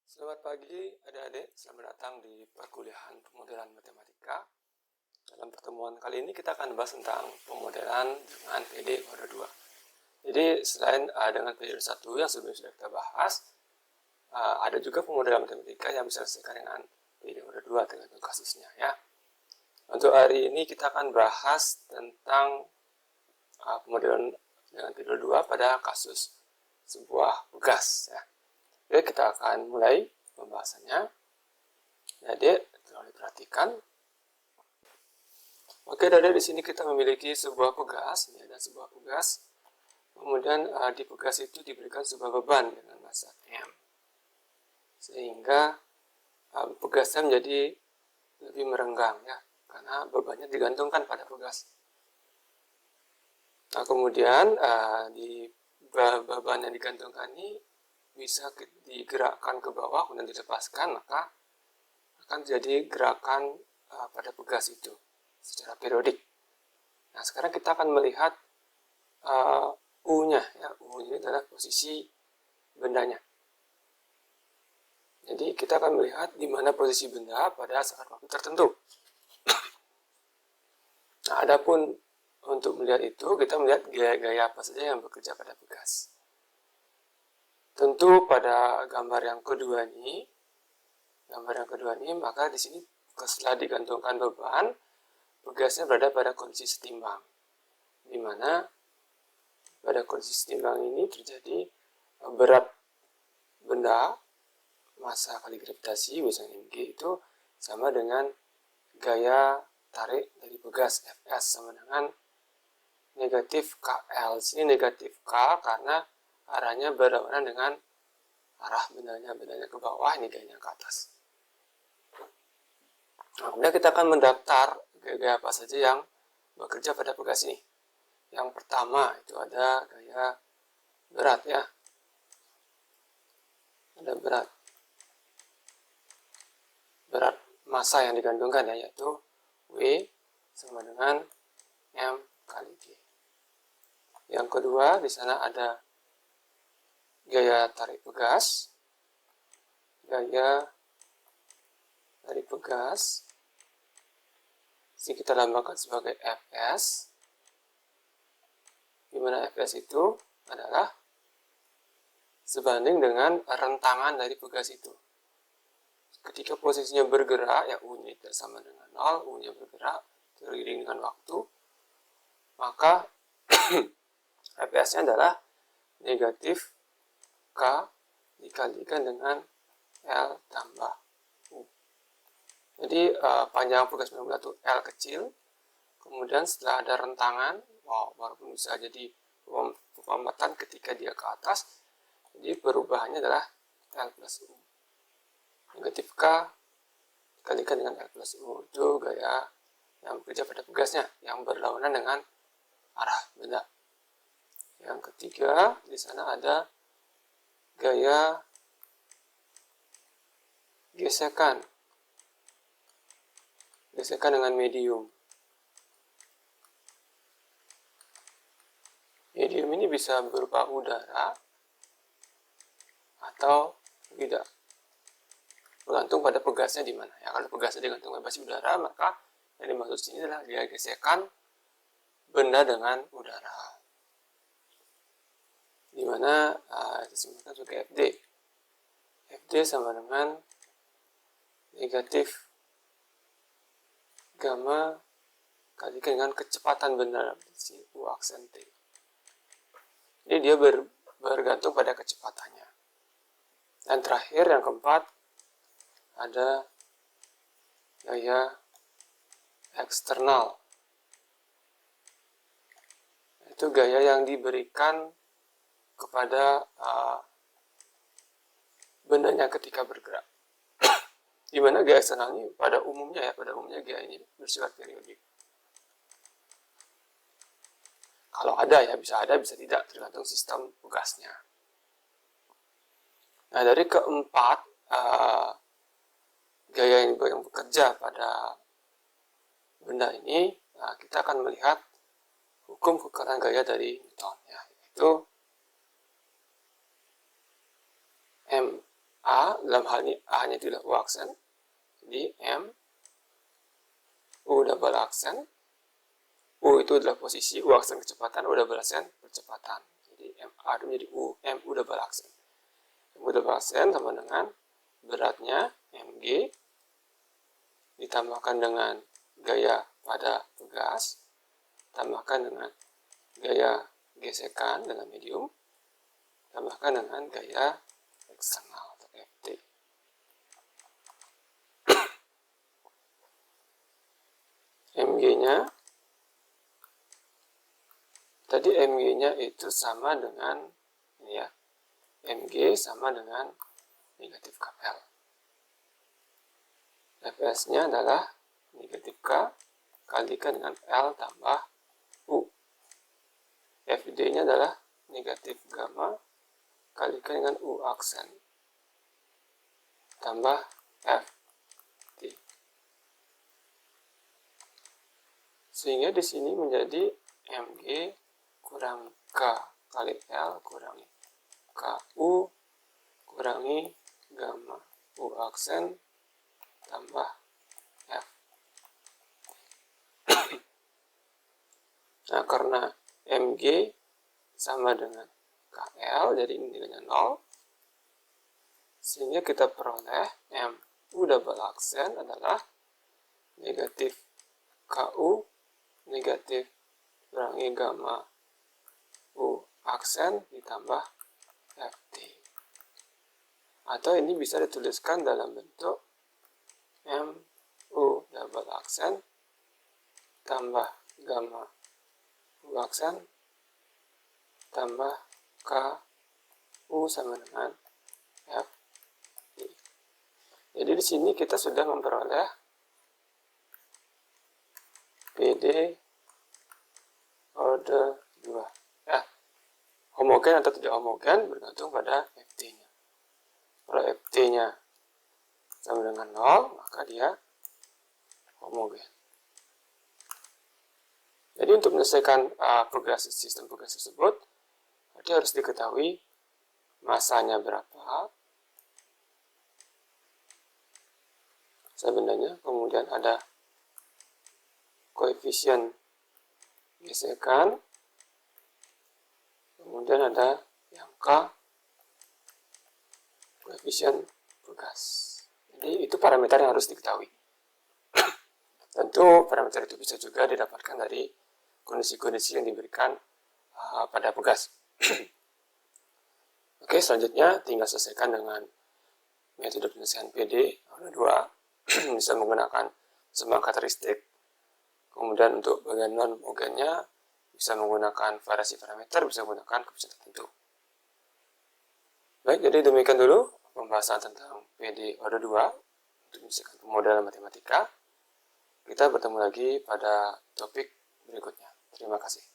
Selamat pagi adik-adik, selamat datang di perkuliahan pemodelan matematika. Dalam pertemuan kali ini kita akan bahas tentang pemodelan dengan PD order 2. Jadi selain dengan PD order 1 yang sebelumnya sudah kita bahas, ada juga pemodelan matematika yang bisa diselesaikan dengan PD order 2 tergantung kasusnya ya. Untuk hari ini kita akan bahas tentang pemodelan dengan PD order 2 pada kasus sebuah tugas ya. Oke, kita akan mulai pembahasannya. Jadi, tolong diperhatikan. Oke, dari di sini kita memiliki sebuah pegas, ini ada sebuah pegas. Kemudian di pegas itu diberikan sebuah beban dengan massa M. Sehingga pegasnya menjadi lebih merenggang ya, karena bebannya digantungkan pada pegas. Nah, kemudian di beban yang digantungkan ini bisa digerakkan ke bawah kemudian dilepaskan, maka akan terjadi gerakan pada pegas itu secara periodik. Nah, sekarang kita akan melihat U-nya ya. U ini adalah posisi bendanya. Jadi kita akan melihat di mana posisi benda pada saat waktu tertentu. Nah, adapun untuk melihat itu, kita melihat gaya-gaya apa saja yang bekerja pada pegas. Tentu pada gambar yang kedua ini, maka di sini setelah digantungkan beban, pegasnya berada pada kondisi setimbang, di mana pada kondisi setimbang ini terjadi berat benda, massa kali gravitasi, misalnya mg itu sama dengan gaya tarik dari pegas, Fs sama dengan negatif KL. Sini negatif K karena arahnya berlawanan dengan arah bendanya ke bawah, ini gayanya ke atas. Nah, kemudian kita akan mendaftar gaya apa saja yang bekerja pada pegas ini. Yang pertama itu ada gaya berat ya. Ada berat massa yang digantungkan ya, yaitu W sama dengan M kali G. Yang kedua di sana ada gaya tarik pegas. Gaya tarik pegas ini kita lambangkan sebagai Fs, di mana Fs itu adalah sebanding dengan rentangan dari pegas itu. Ketika posisinya bergerak, ya U-nya tidak sama dengan 0, U-nya bergerak seiring dengan waktu, maka Fs-nya adalah negatif K dikalikan dengan L tambah U. Jadi panjang pegas benda itu L kecil, kemudian setelah ada rentangan, walaupun bisa jadi pemuatan ketika dia ke atas, jadi perubahannya adalah L plus U. Negatif K dikalikan dengan L plus U, itu gaya yang bekerja pada pegasnya, yang berlawanan dengan arah benda. Yang ketiga, di sana ada gaya gesekan dengan medium. Medium ini bisa berupa udara atau tidak, bergantung pada pegasnya di mana. Ya, kalau pegasnya digantung bebas udara, maka yang dimaksud sini adalah gaya gesekan benda dengan udara, di mana disebutkan sebagai FD. FD sama dengan negatif gamma kalikan dengan kecepatan benda dalam posisi U aksen T. Jadi dia bergantung pada kecepatannya. Dan terakhir yang keempat ada gaya eksternal. Itu gaya yang diberikan kepada bendanya ketika bergerak. Di mana gaya eksternal ini pada umumnya gaya ini bersifat periodik. Kalau ada ya bisa tidak, tergantung sistem pegasnya. Nah, dari keempat gaya yang bekerja pada benda ini, kita akan melihat hukum kekuatan gaya dari Newton ya, yaitu A, dalam hal ini A-nya itu adalah U aksen, jadi M, U double aksen, U itu adalah posisi, U aksen kecepatan, U double aksen percepatan. Jadi M A itu menjadi U, M U double aksen. M U double aksen sama dengan beratnya Mg ditambahkan dengan gaya pada pegas, tambahkan dengan gaya gesekan dengan medium, tambahkan dengan gaya eksternal atau Ft. Mg-nya tadi Mg-nya itu sama dengan ini ya. Mg sama dengan negatif KL. Fs-nya adalah negatif K kalikan dengan L tambah U. Fd-nya adalah negatif gamma kalikan dengan U aksen tambah Ft. Sehingga di sini menjadi Mg kurang K kali L kurangi KU kurangi gamma U aksen tambah F. Nah, karena Mg sama dengan KL, jadi ini nilainya 0. Sehingga kita peroleh M U double aksen adalah negatif KU negatif kurangi gamma U aksen ditambah Ft. Atau ini bisa dituliskan dalam bentuk M U double aksen tambah gamma U aksen tambah K U sama dengan F. Jadi di sini kita sudah memperoleh PD order 2. Ya, homogen atau tidak homogen bergantung pada Ft-nya. Kalau Ft-nya sama dengan 0, maka dia homogen. Jadi untuk menyelesaikan sistem pegas tersebut, berarti harus diketahui masanya berapa, sebenarnya, kemudian ada koefisien gesekan, kemudian ada yang K, koefisien pegas. Jadi itu parameter yang harus diketahui. Tentu parameter itu bisa juga didapatkan dari kondisi-kondisi yang diberikan pada pegas. Oke, selanjutnya tinggal selesaikan dengan metode penyelesaian PD order 2. Bisa menggunakan sembang karakteristik. Kemudian untuk bagian non-homogennya bisa menggunakan variasi parameter, bisa menggunakan koefisien tertentu. Baik, jadi demikian dulu pembahasan tentang PD order 2 untuk menyelesaikan pemodelan matematika. Kita bertemu lagi pada topik berikutnya. Terima kasih.